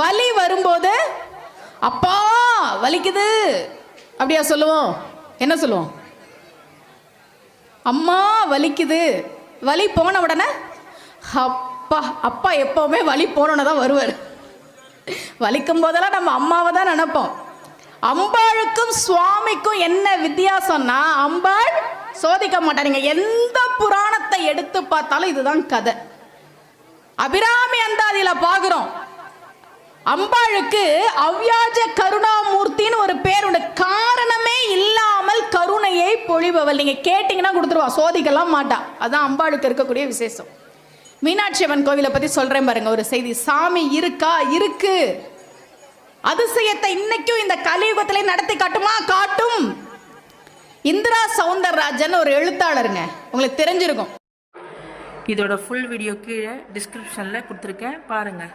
வலி வரும்போது அப்பா வலிக்குது அப்படியா சொல்லுவோம்? என்ன சொல்லுவோம்? அம்மா வலிக்குது. வலி போன உடனே அப்பா. அப்பா எப்பவுமே வலி போனோன்னு தான் வருவார். வலிக்கும் போதெல்லாம் நம்ம அம்மாவை தான் நினைப்போம். அம்பாளுக்கும் சுவாமிக்கும் என்ன வித்தியாசம்னா, அம்பாள் சோதிக்க மாட்டாங்க. எந்த புராணத்தை எடுத்து பார்த்தாலும் இதுதான் கதை. அபிராமி அந்தாதியில பாக்குறோம், அம்பாளுக்கு அவ்யாஜ கருணாமூர்த்தின்னு ஒரு பேர் உண்டு. காரணமே இல்லாமல் கருணையை பொழிபவள். நீங்க கேட்டீங்கன்னா கொடுத்துருவா, சோதிக்கலாம் மாட்டா. அதான் அம்பாளுக்கு இருக்கக்கூடிய விசேஷம். மீனாட்சி அம்மன் கோவிலை பத்தி சொல்றேன் பாருங்க ஒரு செய்தி. சாமி இருக்கா? இருக்கு. அதிசயத்தை இன்னைக்கும் இந்த கலியுகத்திலே நடத்தி காட்டுமா? காட்டும். இந்திரா சௌந்தரராஜன் ஒரு எழுத்தாளருங்க, உங்களுக்கு தெரிஞ்சிருக்கும். இதோட ஃபுல் வீடியோ கீழே டிஸ்கிரிப்ஷனில் கொடுத்துருக்கேன், பாருங்கள்.